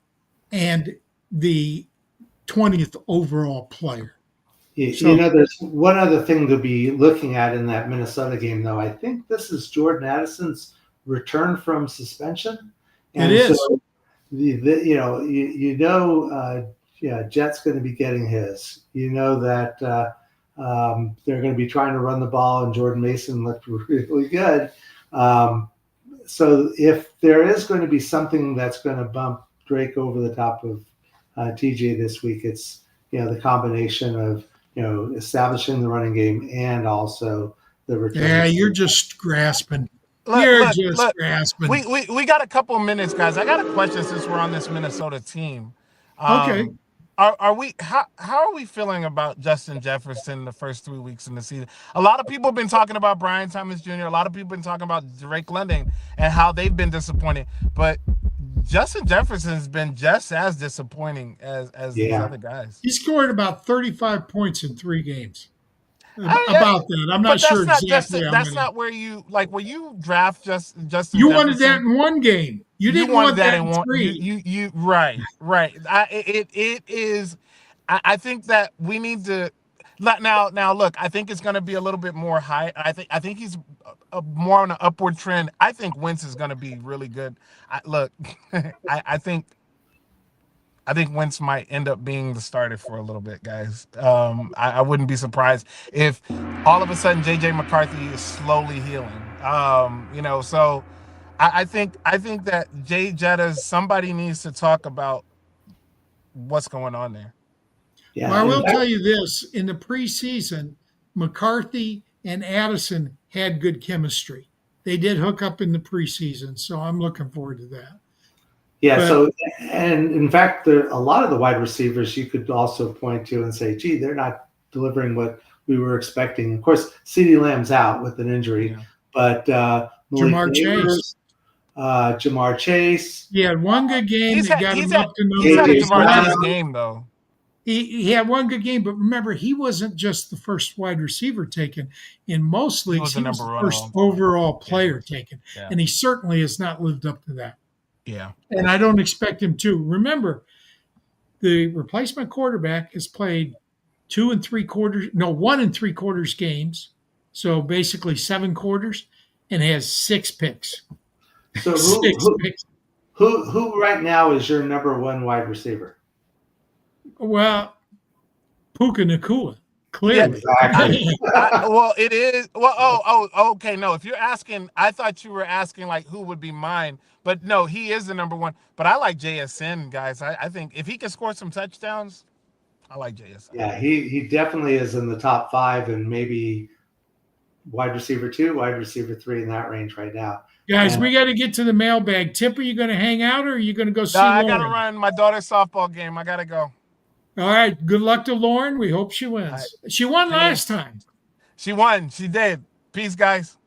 and the 20th overall player. There's one other thing to be looking at in that Minnesota game, though. I think this is Jordan Addison's return from suspension. And it is. So Jet's going to be getting his. You know that they're going to be trying to run the ball, and Jordan Mason looked really good. So if there is going to be something that's going to bump Drake over the top of TJ this week, it's the combination of establishing the running game and also the return. Yeah, you're just grasping. Grasping. We got a couple of minutes, guys. I got a question since we're on this Minnesota team. Okay. How are we feeling about Justin Jefferson the first 3 weeks in the season? A lot of people have been talking about Brian Thomas Jr. A lot of people have been talking about Drake London and how they've been disappointed. But Justin Jefferson's been just as disappointing as these other guys. He scored about 35 points in 3 games. About that. I'm not sure exactly. That's not where you draft Justin You Jefferson. wanted that in 1 game. You didn't want that in 3. You right. It is. I think that we need to now. Look, I think it's going to be a little bit more high. I think he's more on an upward trend. I think Wentz is going to be really good. I think Wentz might end up being the starter for a little bit, guys. I wouldn't be surprised if all of a sudden J.J. McCarthy is slowly healing. So I think that Jay Jettas, somebody needs to talk about what's going on there. Yeah, well, I will tell you this. In the preseason, McCarthy and Addison had good chemistry. They did hook up in the preseason, so I'm looking forward to that. Yeah, and in fact, a lot of the wide receivers you could also point to and say, gee, they're not delivering what we were expecting. Of course, CeeDee Lamb's out with an injury, but Jamar Chase. He had one good game. He's had a Jamar Chase game, though. He had one good game, but remember, he wasn't just the first wide receiver taken. In most leagues, he was the first overall player taken, and he certainly has not lived up to that. Yeah. And I don't expect him to. Remember, the replacement quarterback has played 1 3/4 games, so basically 7 quarters, and has 6 picks. So who right now is your number 1 wide receiver? Well, Puka Nacua, Clearly. Exactly. Well, it is. Well, okay. No, if you're asking, I thought you were asking like who would be mine, but no, he is the number one. But I like JSN, guys. I think if he can score some touchdowns, I like JSN. Yeah, he definitely is in the top 5 and maybe wide receiver 2, wide receiver 3 in that range right now. Guys, And we got to get to the mailbag. Tipp, are you going to hang out or are you going to go see No, Lauren? I gotta run my daughter's softball game. I gotta go. All right. Good luck to Lauren. We hope she wins. Right. She won last time. She won. She did. Peace, guys.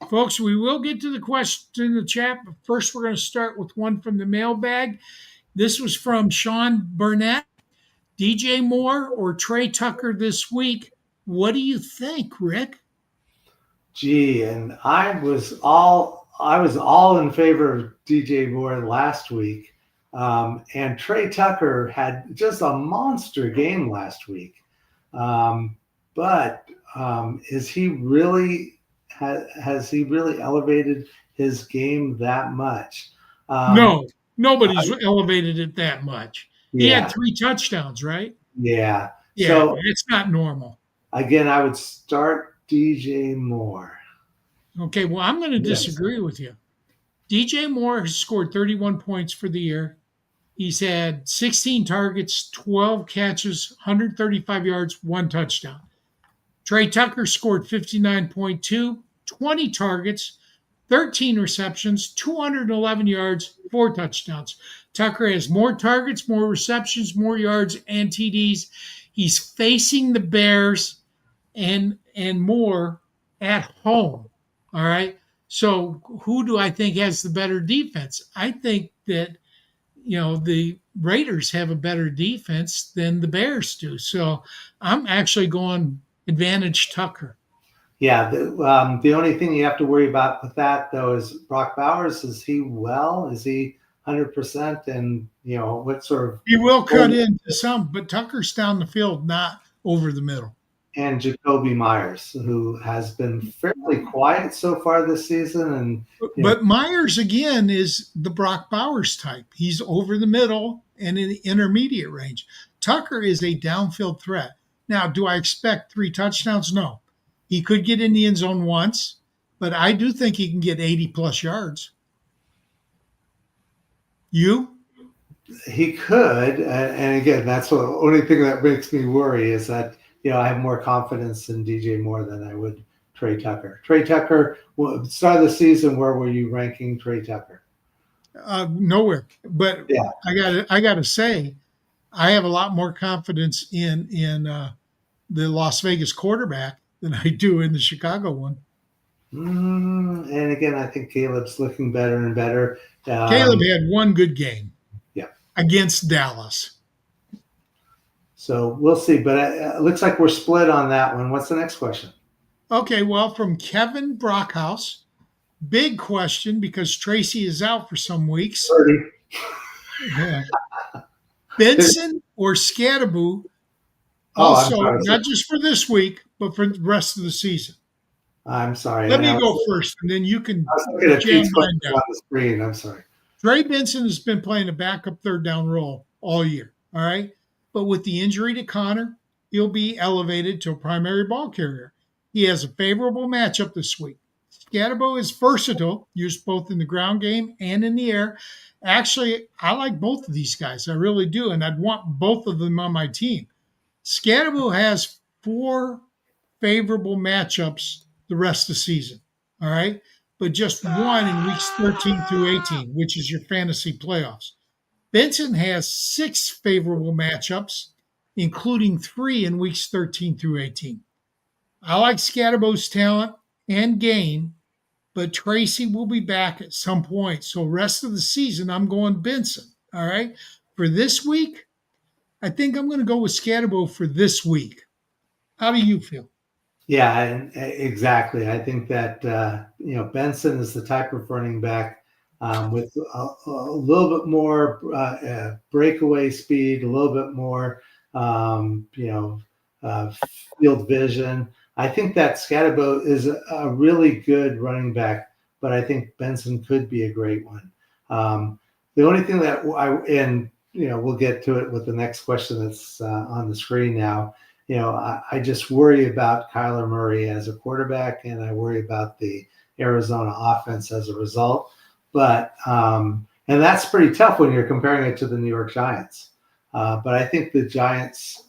Folks, we will get to the question in the chat, but first we're going to start with one from the mailbag. This was from Sean Burnett. DJ Moore or Trey Tucker this week. What do you think, Rick? Gee, and I was all in favor of DJ Moore last week. And Trey Tucker had just a monster game last week. But is he really has he really elevated his game that much? No, nobody's elevated it that much. He Yeah. had 3 touchdowns, right? Yeah. Yeah, So it's not normal. again, I would start DJ Moore. Okay, well, I'm going to disagree with you. DJ Moore has scored 31 points for the year. He's had 16 targets, 12 catches, 135 yards, 1 touchdown. Trey Tucker scored 59.2, 20 targets, 13 receptions, 211 yards, 4 touchdowns. Tucker has more targets, more receptions, more yards, and TDs. He's facing the Bears and more at home. All right. So who do I think has the better defense? I think that, the Raiders have a better defense than the Bears do. So I'm actually going advantage Tucker. Yeah, the only thing you have to worry about with that, though, is Brock Bowers. Is he well? Is he 100%? And, what sort of... He will cut into some, but Tucker's down the field, not over the middle. And Jacoby Myers, who has been fairly quiet so far this season. And But Myers, again, is the Brock Bowers type. He's over the middle and in the intermediate range. Tucker is a downfield threat. Now, do I expect 3 touchdowns? No. He could get in the end zone once, but I do think he can get 80-plus yards. You? He could. And again, that's the only thing that makes me worry is that, I have more confidence in DJ Moore than I would Trey Tucker. Trey Tucker, start of the season, where were you ranking Trey Tucker? Nowhere. But yeah. I gotta say, I have a lot more confidence in the Las Vegas quarterback than I do in the Chicago one. And again, I think Caleb's looking better and better. Caleb had 1 good game. Yeah. Against Dallas. So we'll see. But it looks like we're split on that one. What's the next question? Okay, well, from Kevin Brockhouse, big question because Tracy is out for some weeks. 30. Yeah. Benson or Scatterboo? Also, not just for this week, but for the rest of the season. I'm sorry. Let me go first, and then you can jam mine down. On the screen. I'm sorry. Trey Benson has been playing a backup third down role all year, all right? But with the injury to Connor, he'll be elevated to a primary ball carrier. He has a favorable matchup this week. Scatterbo is versatile, used both in the ground game and in the air. Actually, I like both of these guys. I really do, and I'd want both of them on my team. Scatterbo has 4 favorable matchups the rest of the season, all right? But just 1 in weeks 13 through 18, which is your fantasy playoffs. Benson has 6 favorable matchups, including 3 in weeks 13 through 18. I like Scatterbo's talent and game, but Tracy will be back at some point. So rest of the season, I'm going Benson, all right? For this week, I think I'm going to go with Scatterbo for this week. How do you feel? Yeah, exactly. I think that, Benson is the type of running back with a little bit more breakaway speed, a little bit more, field vision. I think that Scatterbo is a really good running back, but I think Benson could be a great one. The only thing that we'll get to it with the next question that's on the screen now. I just worry about Kyler Murray as a quarterback, and I worry about the Arizona offense as a result. But and that's pretty tough when you're comparing it to the New York Giants. But I think the Giants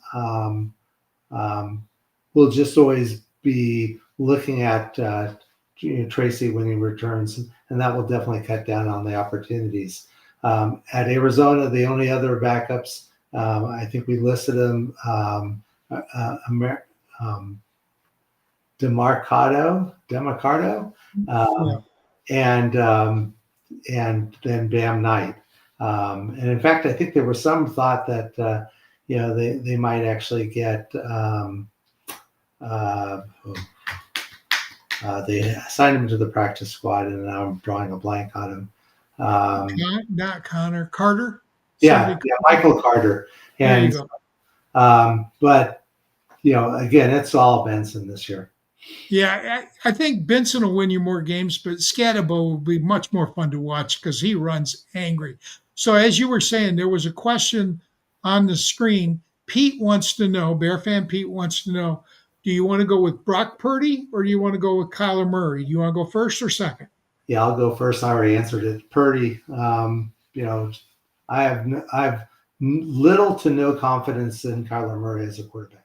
will just always be looking at Tracy when he returns, and that will definitely cut down on the opportunities. At Arizona, the only other backups, I think we listed them, Demarcado, and then Bam Knight. And in fact, I think there was some thought that they might actually get they assigned him to the practice squad, and now I'm drawing a blank on him. Not Connor, Carter. Yeah, Michael Carter. And there you go. But again, it's all Benson this year. Yeah, I think Benson will win you more games, but Scatterbo will be much more fun to watch because he runs angry. So as you were saying, there was a question on the screen. Pete wants to know, Bear fan Pete wants to know, do you want to go with Brock Purdy or do you want to go with Kyler Murray? Do you want to go first or second? Yeah, I'll go first. I already answered it. Purdy, I have little to no confidence in Kyler Murray as a quarterback.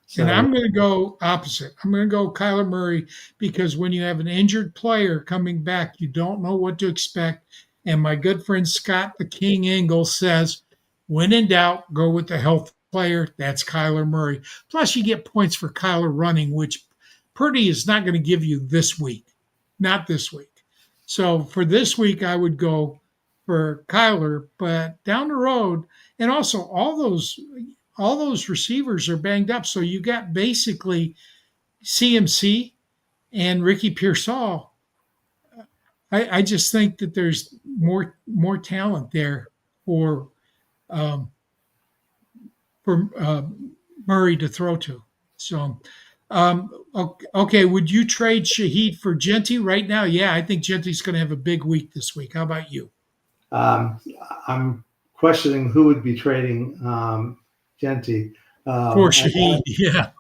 So, and I'm going to go opposite. I'm going to go Kyler Murray because when you have an injured player coming back, you don't know what to expect. And my good friend Scott the King Engel says, when in doubt, go with the health player. That's Kyler Murray. Plus, you get points for Kyler running, which Purdy is not going to give you this week. Not this week. So for this week, I would go for Kyler. But down the road, and also all those receivers are banged up. So you got basically CMC and Ricky Pearsall. I just think that there's more talent there for Murray to throw to. So, okay, would you trade Shaheed for Genty right now? Yeah, I think Genty's going to have a big week this week. How about you? I'm questioning who would be trading Genty. For Shaheed, yeah.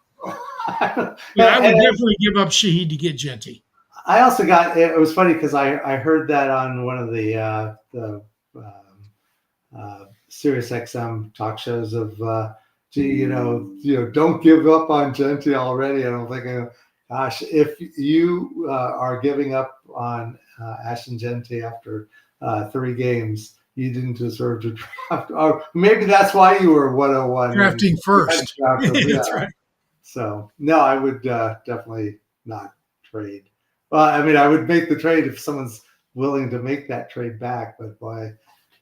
Yeah, I would definitely give up Shaheed to get Genty. I also it was funny because I heard that on one of the Sirius XM talk shows of, don't give up on Genty already. And I'm thinking, gosh, if you are giving up on Ashton Genty after 3 games, you didn't deserve to draft. Or maybe that's why you were 101. Drafting first. That's right. So, no, I would definitely not trade. Well, I mean, I would make the trade if someone's willing to make that trade back. But boy,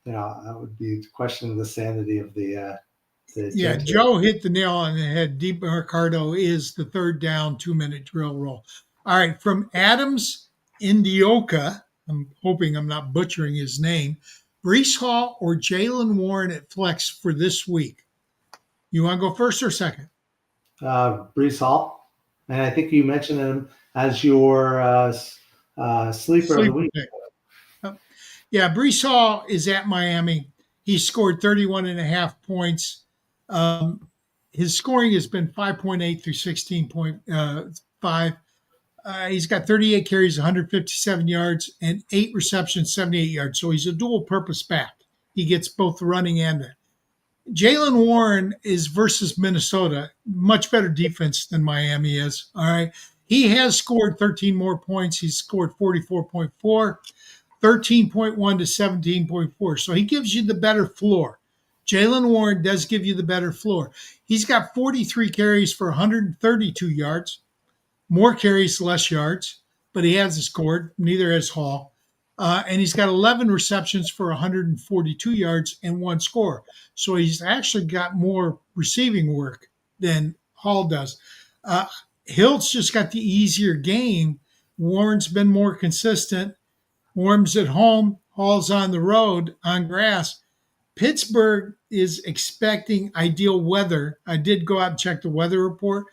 I would be questioning the sanity of the yeah, Joe hit the nail on the head. DeMarcado is the 3rd down 2-minute drill roll. All right, from Adams Indioka, I'm hoping I'm not butchering his name, Breece Hall or Jaylen Warren at flex for this week? You want to go first or second? Breece Hall. And I think you mentioned him as your sleeper of the week. Yeah, Breece Hall is at Miami. He scored 31.5 points. His scoring has been 5.8 through 16.5. He's got 38 carries, 157 yards, and 8 receptions, 78 yards. So he's a dual-purpose back. He gets both the running and the. Jaylen Warren is versus Minnesota. Much better defense than Miami is. All right. He has scored 13 more points. He's scored 44.4, 13.1 to 17.4. So he gives you the better floor. Jaylen Warren does give you the better floor. He's got 43 carries for 132 yards. More carries, less yards, but he hasn't scored. Neither has Hall. And he's got 11 receptions for 142 yards and 1 score. So he's actually got more receiving work than Hall does. Hill's just got the easier game. Warren's been more consistent. Warren's at home. Hall's on the road on grass. Pittsburgh is expecting ideal weather. I did go out and check the weather report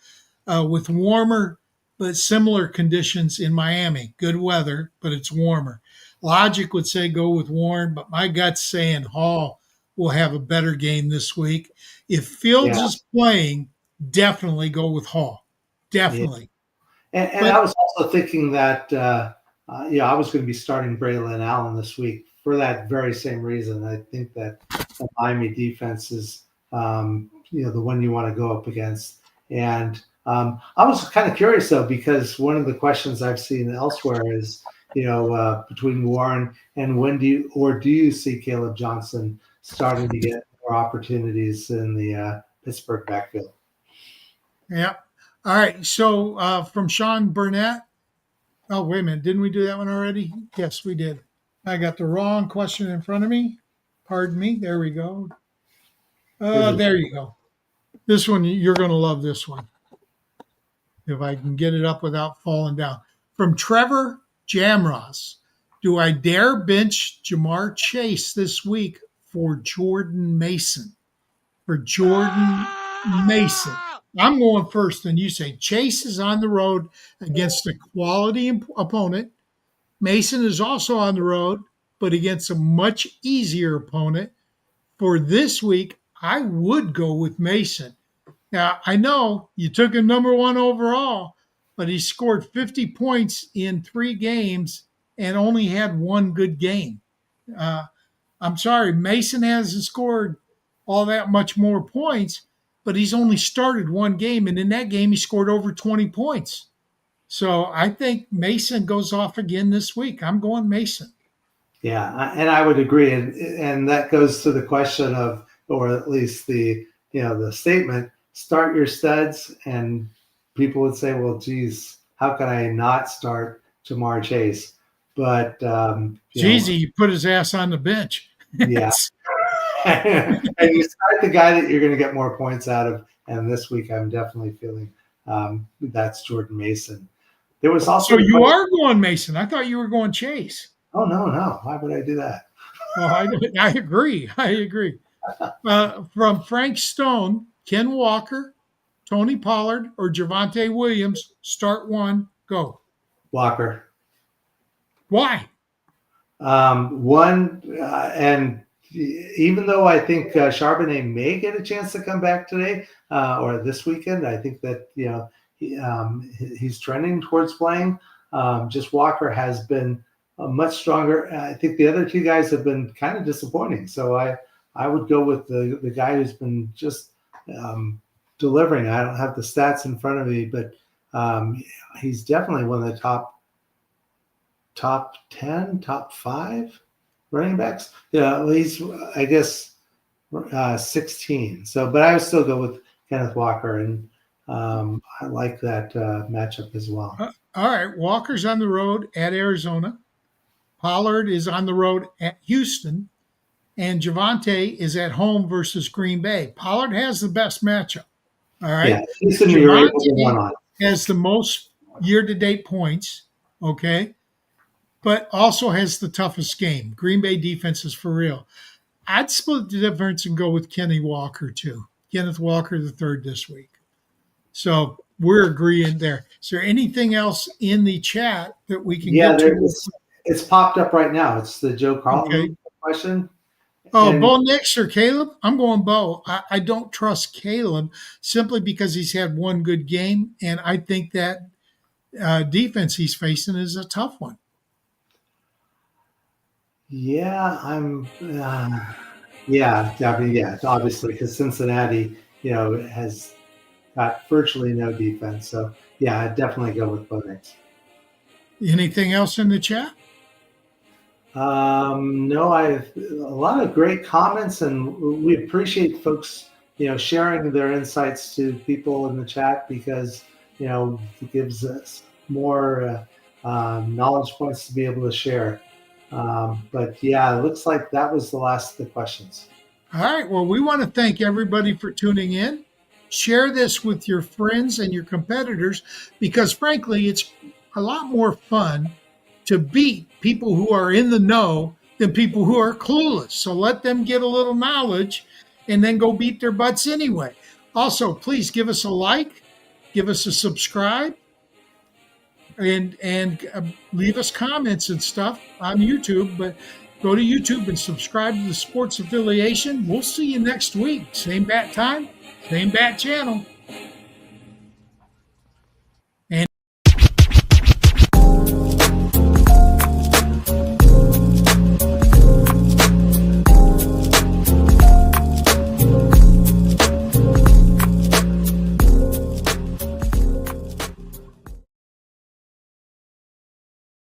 with warmer but similar conditions in Miami. Good weather, but it's warmer. Logic would say go with warm, but my gut's saying Hall will have a better game this week. If Fields Yeah. is playing, definitely go with Hall. Definitely. And I was also thinking that, I was going to be starting Braylon Allen this week for that very same reason. I think that the Miami defense is, the one you want to go up against. And I was kind of curious, though, because one of the questions I've seen elsewhere is, between Warren and do you see Caleb Johnson starting to get more opportunities in the Pittsburgh backfield? Yeah. All right. So from Sean Burnett. Oh, wait a minute. Didn't we do that one already? Yes, we did. I got the wrong question in front of me. Pardon me. There we go. There you go. This one, you're going to love this one. If I can get it up without falling down. From Trevor Jamross. Do I dare bench Jamar Chase this week for Jordan Mason? For Jordan Mason. I'm going first, and you say Chase is on the road against a quality opponent. Mason is also on the road, but against a much easier opponent. For this week, I would go with Mason. Now, I know you took him number 1 overall, but he scored 50 points in 3 games and only had 1 good game. I'm sorry, Mason hasn't scored all that much more points, but he's only started 1 game, and in that game he scored over 20 points. So I think Mason goes off again this week. I'm going Mason. Yeah, and I would agree, and that goes to the question of, or at least the statement, start your studs, and people would say, well, geez, how can I not start Jamar Chase? But he put his ass on the bench. Yeah. And you start the guy that you're going to get more points out of. And this week, I'm definitely feeling that's Jordan Mason. There was also. So you are going Mason. I thought you were going Chase. Oh, no. Why would I do that? Well, I agree. From Frank Stone, Ken Walker, Tony Pollard, or Javonte Williams, start 1, go. Walker. Why? And even though I think Charbonnet may get a chance to come back today or this weekend, I think that he's trending towards playing. Just Walker has been much stronger. I think the other 2 guys have been kind of disappointing. So I would go with the guy who's been just delivering. I don't have the stats in front of me, but he's definitely one of the top 10, top 5 running backs. Yeah, he's, I guess, 16. So, but I would still go with Kenneth Walker, and I like that matchup as well. All right, Walker's on the road at Arizona. Pollard is on the road at Houston, and Javonte is at home versus Green Bay. Pollard has the best matchup. All right, yeah, Javonte has the most year-to-date points. Okay. But also has the toughest game. Green Bay defense is for real. I'd split the difference and go with Kenneth Walker, too. Kenneth Walker III this week. So we're agreeing there. Is there anything else in the chat that we can get to? It's popped up right now. It's the Joe Carlton question. Oh, Bo Nix or Caleb? I'm going Bo. I don't trust Caleb simply because he's had 1 good game, and I think that defense he's facing is a tough one. Yeah, obviously, because Cincinnati, has got virtually no defense. So, yeah, I'd definitely go with Bo Nix. Anything else in the chat? No, I have a lot of great comments, and we appreciate folks, sharing their insights to people in the chat because, it gives us more knowledge points to be able to share. But yeah, it looks like that was the last of the questions. All right. Well, we want to thank everybody for tuning in. Share this with your friends and your competitors because, frankly, it's a lot more fun to beat people who are in the know than people who are clueless. So let them get a little knowledge and then go beat their butts anyway. Also, please give us a like, give us a subscribe, and leave us comments and stuff on YouTube. But go to YouTube and subscribe to the Sports Affiliation. We'll see you next week. Same bat time, same bat channel.